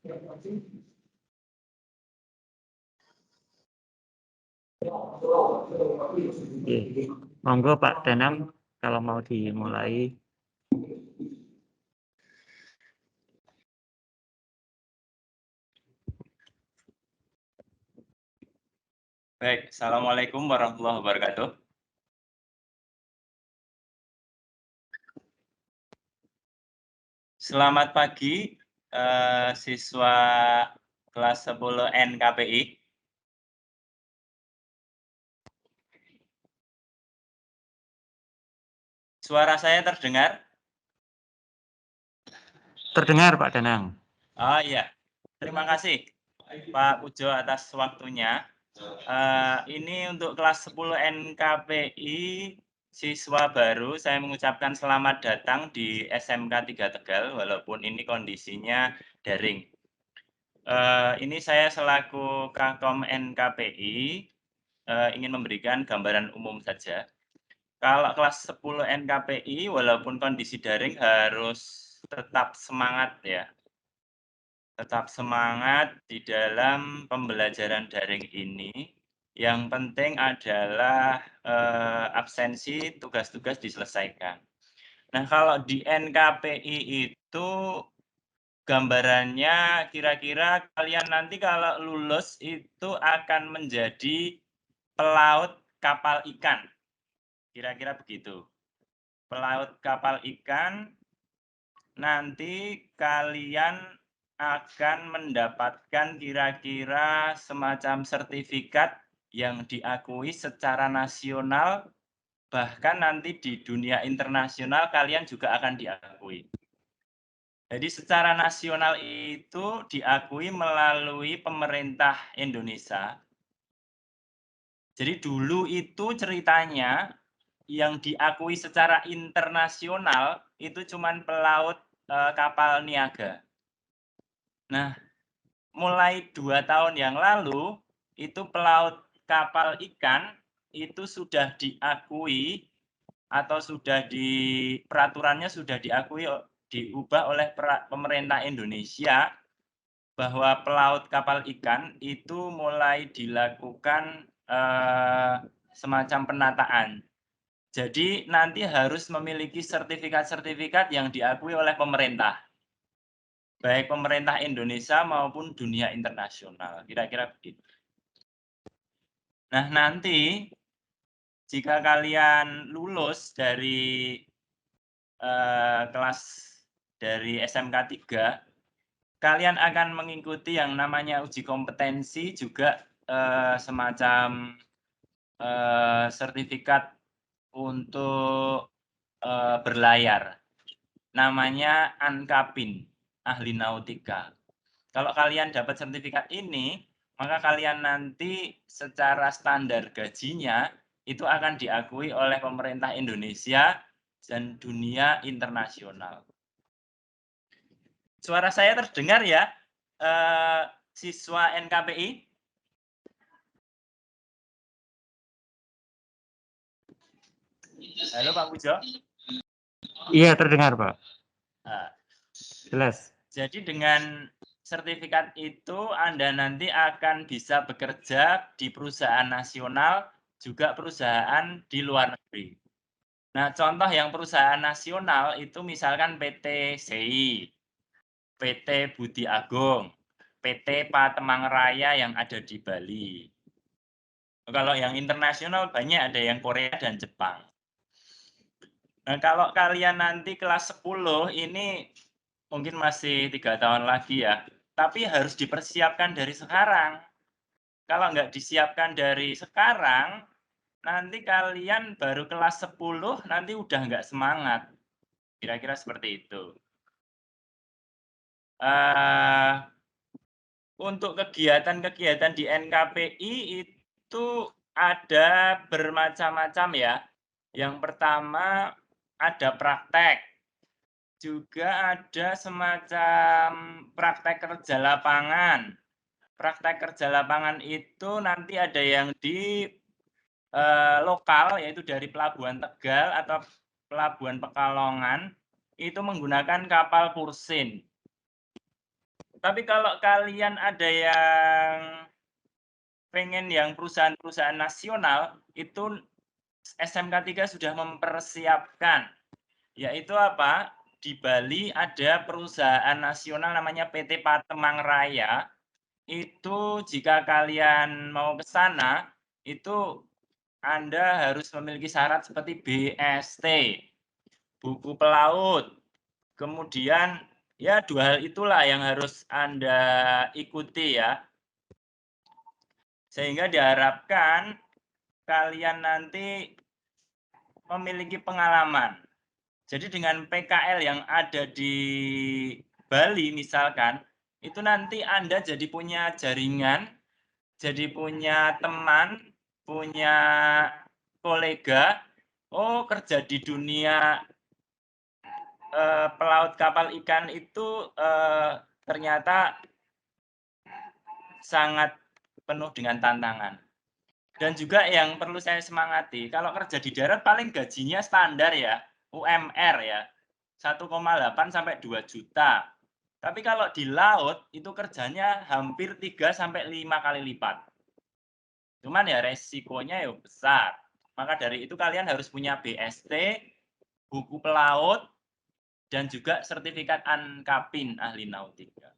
Oke. Monggo Pak Danang kalau mau dimulai. Baik, Assalamualaikum warahmatullahi wabarakatuh. Selamat pagi, siswa kelas 10 NKPI. Suara saya terdengar? Terdengar Pak Danang. Oh iya, terima kasih Pak Pujo atas waktunya. Ini untuk kelas 10 NKPI siswa baru, saya mengucapkan selamat datang di SMK 3 Tegal, walaupun ini kondisinya daring. Ini saya selaku Kakom NKPI ingin memberikan gambaran umum saja. Kalau kelas 10 NKPI, walaupun kondisi daring harus tetap semangat ya. Tetap semangat di dalam pembelajaran daring ini. Yang penting adalah absensi, tugas-tugas diselesaikan. Nah, kalau di NKPI itu gambarannya kira-kira kalian nanti kalau lulus itu akan menjadi pelaut kapal ikan. Kira-kira begitu. Pelaut kapal ikan, nanti kalian akan mendapatkan kira-kira semacam sertifikat yang diakui secara nasional, bahkan nanti di dunia internasional kalian juga akan diakui. Jadi secara nasional itu diakui melalui pemerintah Indonesia. Jadi dulu itu ceritanya yang diakui secara internasional itu cuman pelaut kapal niaga. Nah, mulai 2 tahun yang lalu itu pelaut kapal ikan itu sudah diakui atau sudah peraturannya sudah diubah oleh pemerintah Indonesia bahwa pelaut kapal ikan itu mulai dilakukan semacam penataan. Jadi nanti harus memiliki sertifikat-sertifikat yang diakui oleh pemerintah. Baik pemerintah Indonesia maupun dunia internasional. Kira-kira begitu. Nah, nanti jika kalian lulus dari kelas dari SMK 3, kalian akan mengikuti yang namanya uji kompetensi juga semacam sertifikat untuk berlayar. Namanya ANKAPIN, ahli nautika. Kalau kalian dapat sertifikat ini, maka kalian nanti secara standar gajinya itu akan diakui oleh pemerintah Indonesia dan dunia internasional. Suara saya terdengar ya, siswa NKPI? Halo Pak Pujo? Iya, terdengar Pak. Nah, Jelas. jadi dengan sertifikat itu Anda nanti akan bisa bekerja di perusahaan nasional, juga perusahaan di luar negeri. Nah, contoh yang perusahaan nasional itu misalkan PT SEI, PT Budi Agung, PT Patemang Raya yang ada di Bali. Kalau yang internasional banyak, ada yang Korea dan Jepang. Nah, kalau kalian nanti kelas 10 ini mungkin masih 3 tahun lagi ya, tapi harus dipersiapkan dari sekarang. Kalau nggak disiapkan dari sekarang, nanti kalian baru kelas 10, nanti udah nggak semangat. Kira-kira seperti itu. Untuk kegiatan-kegiatan di NKPI itu ada bermacam-macam ya. Yang pertama ada praktek. Juga ada semacam praktek kerja lapangan. Praktek kerja lapangan itu nanti ada yang di lokal, yaitu dari Pelabuhan Tegal atau Pelabuhan Pekalongan, itu menggunakan kapal Pursin. Tapi kalau kalian ada yang pengen yang perusahaan-perusahaan nasional, itu SMK 3 sudah mempersiapkan, yaitu apa? Di Bali ada perusahaan nasional namanya PT Patemang Raya. Itu jika kalian mau ke sana, itu Anda harus memiliki syarat seperti BST, buku pelaut, kemudian ya 2 hal itulah yang harus Anda ikuti ya. Sehingga diharapkan kalian nanti memiliki pengalaman. Jadi dengan PKL yang ada di Bali misalkan, itu nanti Anda jadi punya jaringan, jadi punya teman, punya kolega, oh kerja di dunia pelaut kapal ikan itu ternyata sangat penuh dengan tantangan. Dan juga yang perlu saya semangati, kalau kerja di darat paling gajinya standar ya, UMR ya, 1,8 sampai 2 juta. Tapi kalau di laut itu kerjanya hampir 3 sampai 5 kali lipat. Cuman ya resikonya ya besar. Maka dari itu kalian harus punya BST, buku pelaut, dan juga sertifikat Ankapin ahli nautika.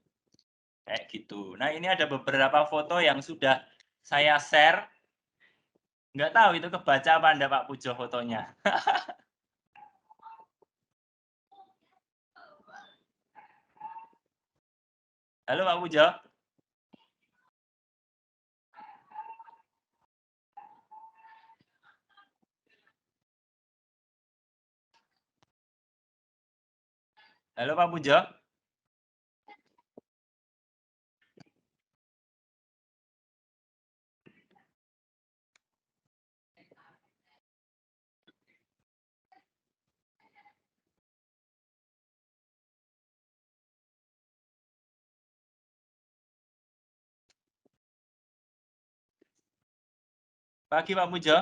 Kayak gitu. Nah, ini ada beberapa foto yang sudah saya share. Nggak tahu itu kebaca apa enggak Pak Pujo fotonya. Halo Pak Pujo. Halo Pak Pujo. Pagi Pak Pujo.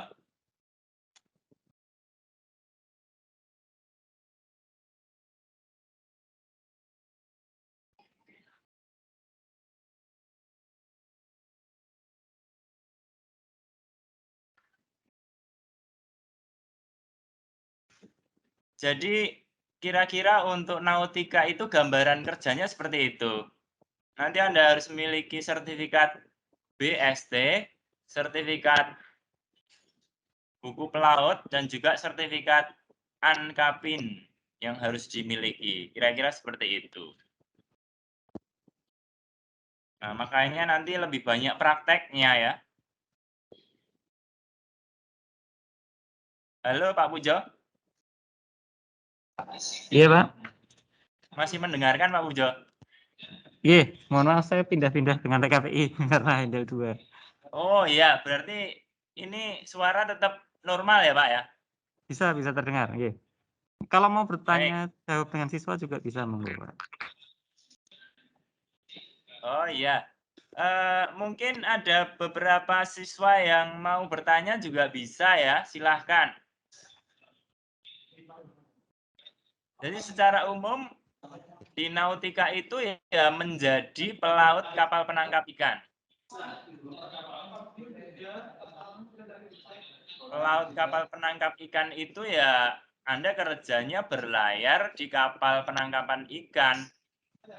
Jadi kira-kira untuk nautika itu gambaran kerjanya seperti itu. Nanti Anda harus memiliki sertifikat BST, sertifikat buku pelaut, dan juga sertifikat Ankapin yang harus dimiliki. Kira-kira seperti itu. Nah, makanya nanti lebih banyak prakteknya ya. Halo Pak Pujo. Iya, Pak. Masih mendengarkan Pak Pujo? Iya, mohon maaf saya pindah-pindah dengan TKPI karena handle 2. Oh iya, berarti ini suara tetap normal ya Pak ya? Bisa terdengar, iya. Kalau mau Baik. bertanya jawab dengan siswa juga bisa monggo, Pak. Oh iya. Mungkin ada beberapa siswa yang mau bertanya juga bisa ya, silahkan. Jadi secara umum di nautika itu ya menjadi pelaut kapal penangkap ikan. Pelaut kapal penangkap ikan itu ya Anda kerjanya berlayar di kapal penangkapan ikan.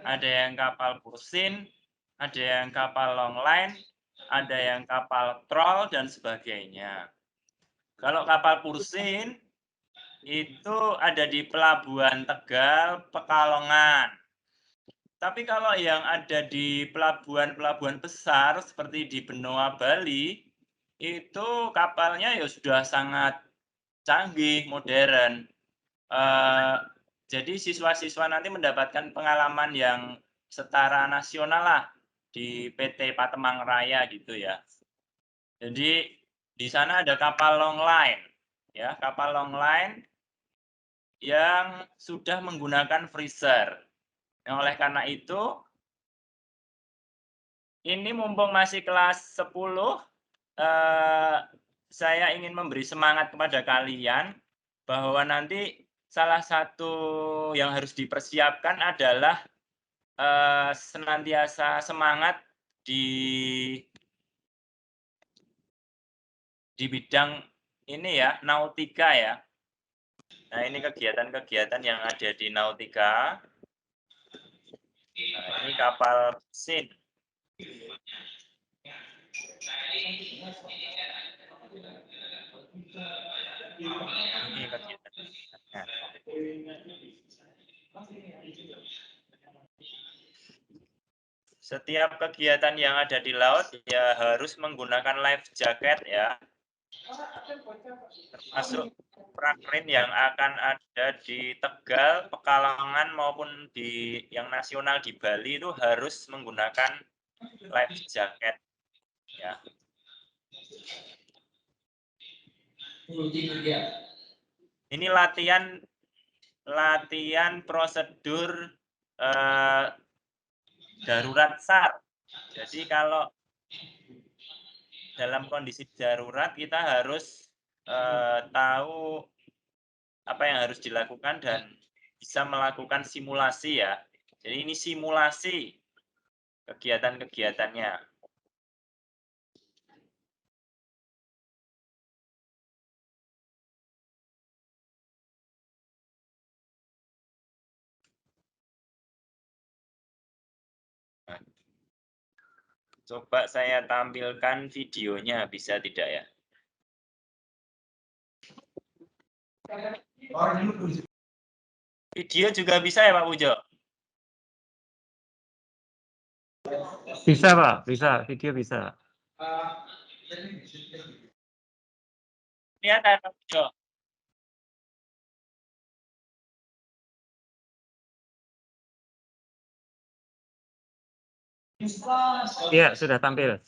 Ada yang kapal kursin, ada yang kapal longline, ada yang kapal troll, dan sebagainya. Kalau kapal kursin, itu ada di Pelabuhan Tegal, Pekalongan. Tapi kalau yang ada di pelabuhan-pelabuhan besar, seperti di Benoa, Bali, itu kapalnya ya sudah sangat canggih, modern. Jadi siswa-siswa nanti mendapatkan pengalaman yang setara nasional lah di PT Patemang Raya gitu ya. Jadi di sana ada kapal longline, ya kapal longline yang sudah menggunakan freezer. Nah, oleh karena itu, ini mumpung masih kelas 10, saya ingin memberi semangat kepada kalian bahwa nanti salah satu yang harus dipersiapkan adalah senantiasa semangat di bidang ini ya, nautika ya. Nah, ini kegiatan-kegiatan yang ada di nautika. Nah, ini kapal mesin. Ini kegiatan-kegiatannya. Setiap kegiatan yang ada di laut ya harus menggunakan life jacket ya. Termasuk prakrin yang akan ada di Tegal, Pekalongan maupun di yang nasional di Bali itu harus menggunakan life jacket ya. Ini latihan prosedur darurat SAR. Jadi kalau dalam kondisi darurat kita harus tahu apa yang harus dilakukan dan bisa melakukan simulasi ya. Jadi ini simulasi kegiatan-kegiatannya. Nah, coba saya tampilkan videonya, bisa tidak ya? Video juga bisa ya Pak Pujo? Bisa Pak, bisa, video bisa. Lihat ya Pak Pujo. Iya, sudah tampil.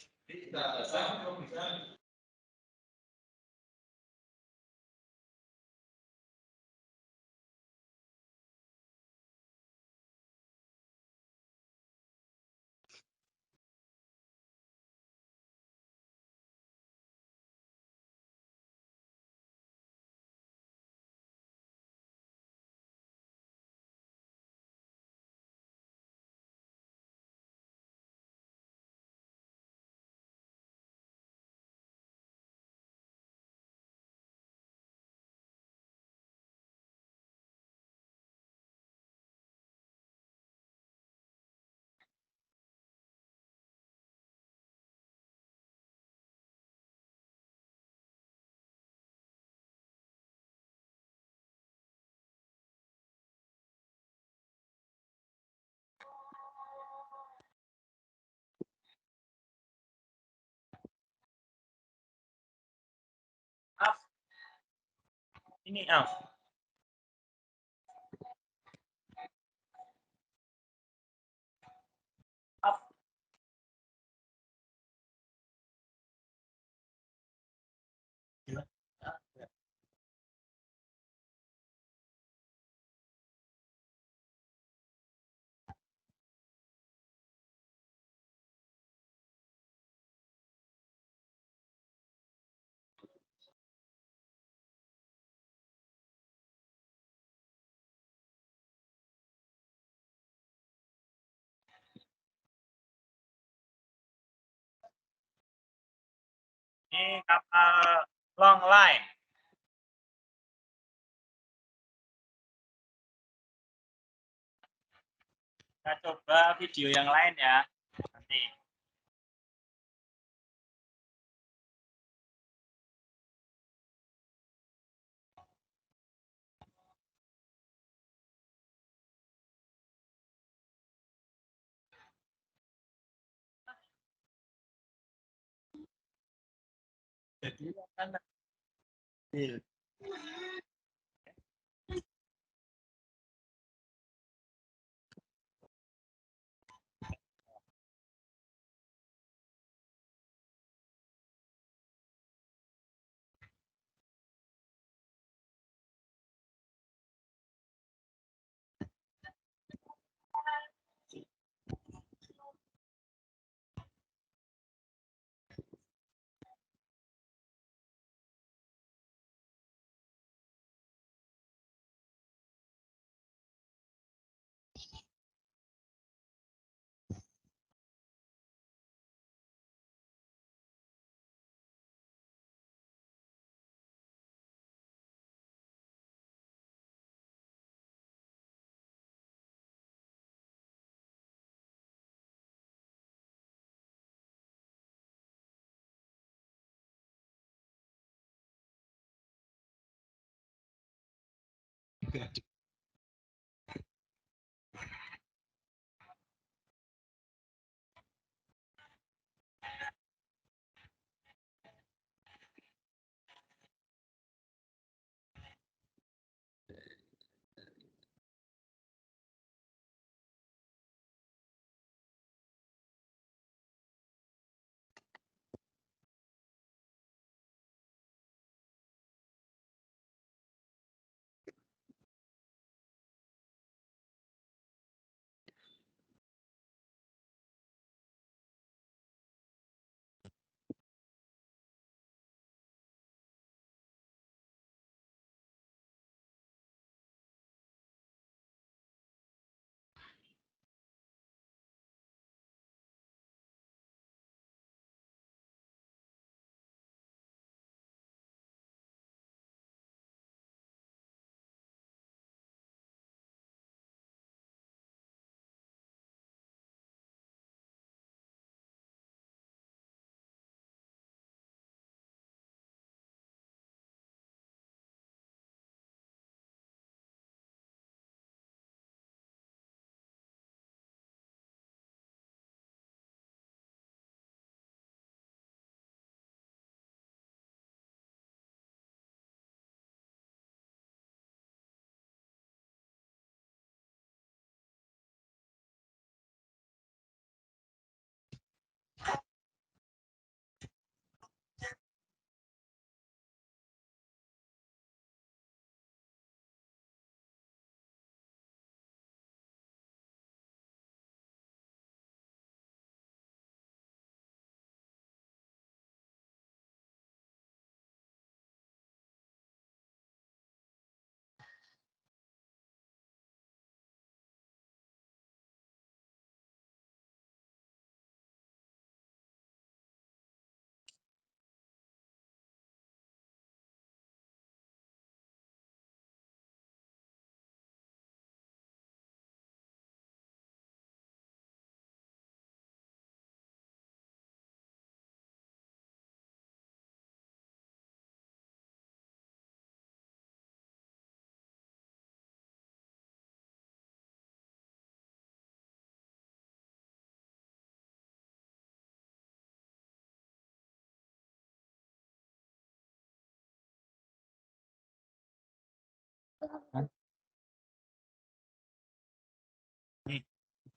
Maaf. Ini kapal long line. Kita coba video yang lain ya. Nanti. Jadi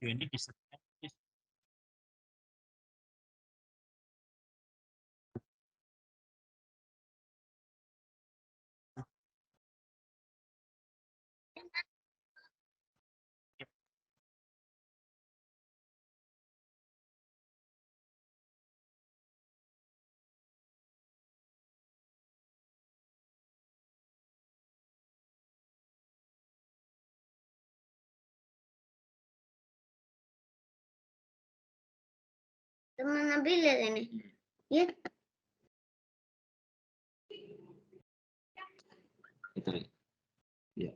Ini bisa. Teman Nabil lihat ini. Lihat. Itu. Ya.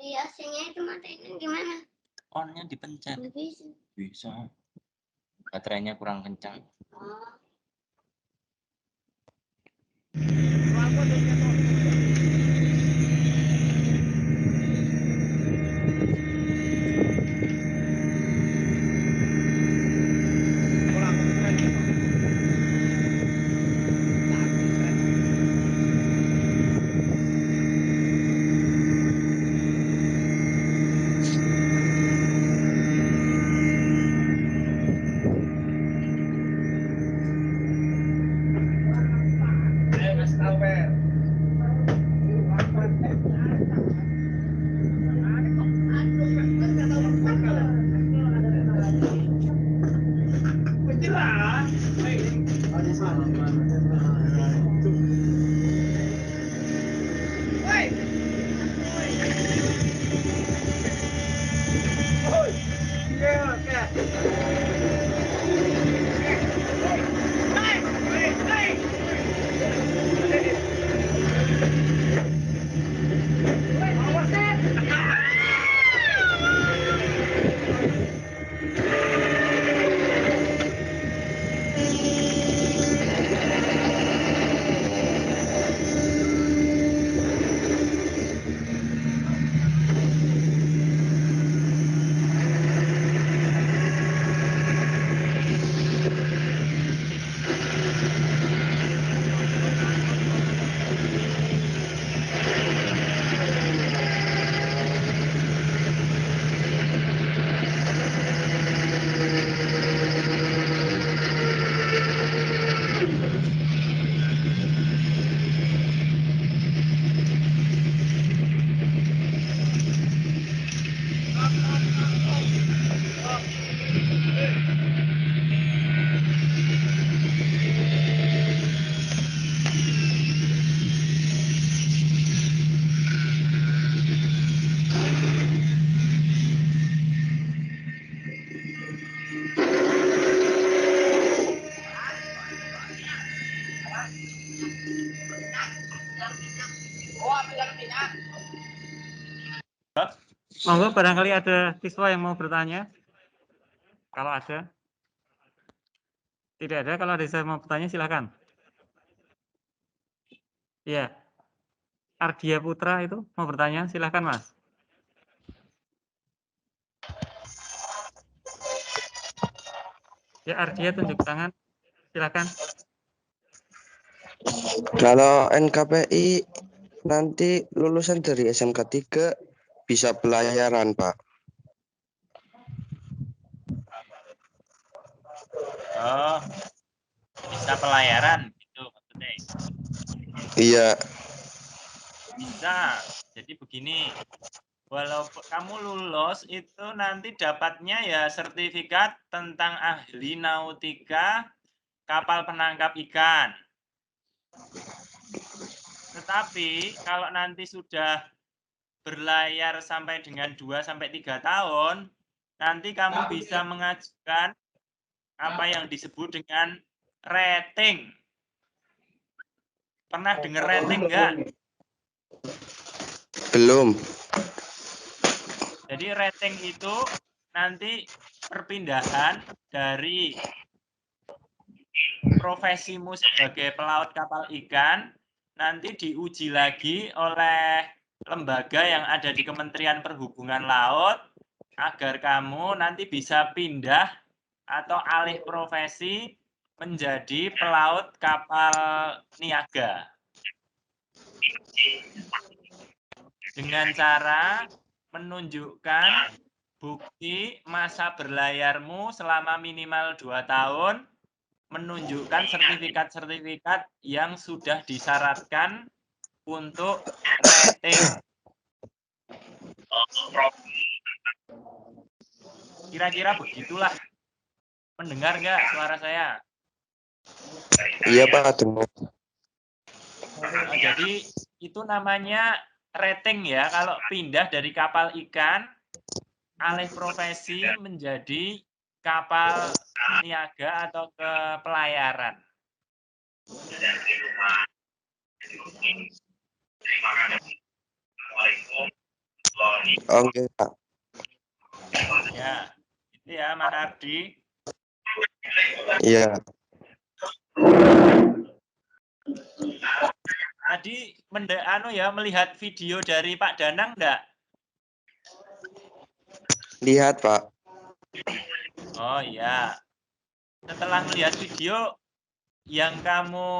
Di AC-nya itu matiin gimana? On-nya dipencet. Nggak bisa. Bisa. Baterainya kurang kencang. Oh. Mas Albert. Monggo barangkali ada siswa yang mau bertanya. Kalau ada. Tidak ada, kalau ada yang mau bertanya silakan. Iya. Ardia Putra itu mau bertanya, silakan Mas. Ya Ardia tunjuk tangan, silakan. Kalau NKPI nanti lulusan dari SMK 3 bisa pelayaran, Pak. Oh, bisa pelayaran gitu maksudnya. Iya. Bisa. Jadi begini, walaupun kamu lulus itu nanti dapatnya ya sertifikat tentang ahli nautika kapal penangkap ikan. Tetapi kalau nanti sudah berlayar sampai dengan 2-3 tahun, nanti kamu bisa mengajukan apa yang disebut dengan rating. Pernah dengar rating enggak? Belum. Jadi rating itu nanti perpindahan dari profesimu sebagai pelaut kapal ikan nanti diuji lagi oleh lembaga yang ada di Kementerian Perhubungan Laut agar kamu nanti bisa pindah atau alih profesi menjadi pelaut kapal niaga. Dengan cara menunjukkan bukti masa berlayarmu selama minimal 2 tahun, menunjukkan sertifikat-sertifikat yang sudah disyaratkan untuk rating. Kira-kira begitulah. Mendengar nggak suara saya? Iya, Pak, dengar. Nah, jadi itu namanya rating ya. Kalau pindah dari kapal ikan, alih profesi menjadi kapal niaga atau ke pelayaran. Oke, Pak. Ya, itu ya Mas Ardi. Iya. Tadi melihat video dari Pak Danang enggak? Lihat, Pak. Oh iya. Setelah melihat video yang kamu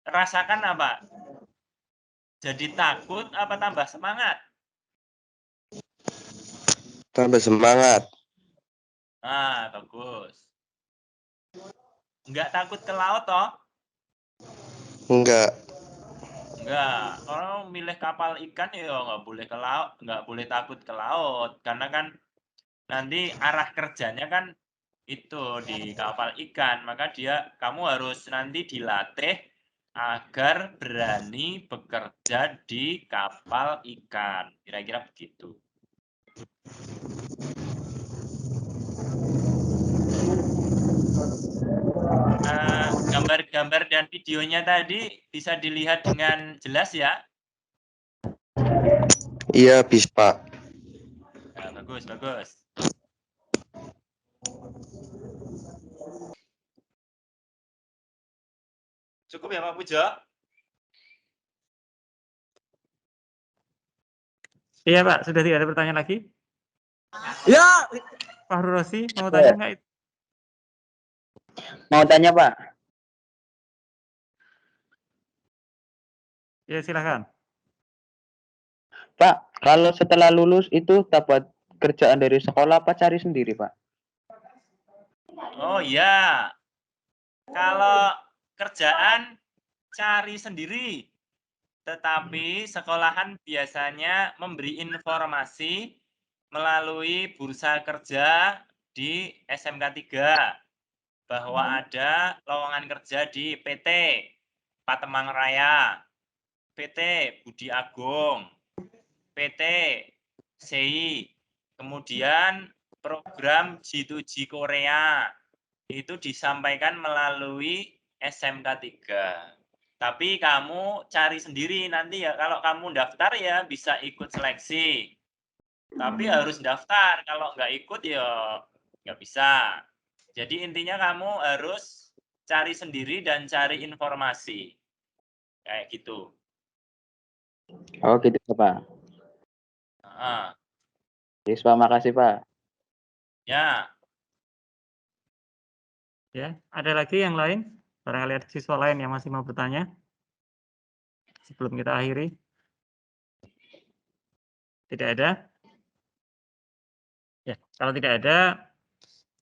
rasakan apa? Jadi takut apa tambah semangat? Tambah semangat. Ah, bagus. Enggak takut ke laut toh? Enggak. Enggak. Kalau milih kapal ikan ya nggak boleh ke laut, nggak boleh takut ke laut karena kan nanti arah kerjanya kan itu di kapal ikan, maka kamu harus nanti dilatih agar berani bekerja di kapal ikan. Kira-kira begitu. Gambar-gambar dan videonya tadi bisa dilihat dengan jelas ya? Iya, bisa, Pak. Nah, bagus, bagus. Cukup ya Pak Pujo? Iya Pak, sudah tidak ada pertanyaan lagi? Ya, Pak Rosi mau tanya nggak? mau tanya Pak. Ya silakan. Pak, kalau setelah lulus itu dapat kerjaan dari sekolah apa cari sendiri Pak? Oh iya, kalau kerjaan cari sendiri, tetapi sekolahan biasanya memberi informasi melalui bursa kerja di SMK 3 bahwa ada lowongan kerja di PT Patemang Raya, PT Budi Agung, PT SEI, kemudian program G2G Korea itu disampaikan melalui SMK 3. Tapi kamu cari sendiri nanti ya. Kalau kamu daftar ya bisa ikut seleksi. Tapi harus daftar. Kalau nggak ikut ya nggak bisa. Jadi intinya kamu harus cari sendiri dan cari informasi. Kayak gitu. Oh gitu Pak. Heeh. Yes Pak, makasih Pak. Ya, Ya, ada lagi yang lain? Barangkali ada siswa lain yang masih mau bertanya? Sebelum kita akhiri. Tidak ada? Ya, kalau tidak ada,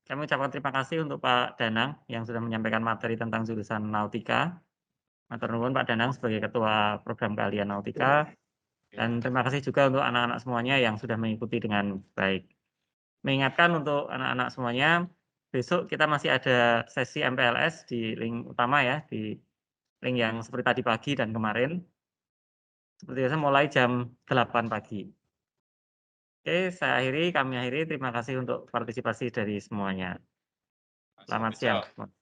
kami ucapkan terima kasih untuk Pak Danang yang sudah menyampaikan materi tentang jurusan Nautika. Matur nuwun Pak Danang sebagai Ketua Program Keahlian Nautika. Dan terima kasih juga untuk anak-anak semuanya yang sudah mengikuti dengan baik. Mengingatkan untuk anak-anak semuanya, besok kita masih ada sesi MPLS di link utama ya, di link yang seperti tadi pagi dan kemarin. Seperti biasa mulai jam 8 pagi. Oke, kami akhiri. Terima kasih untuk partisipasi dari semuanya. Selamat siang.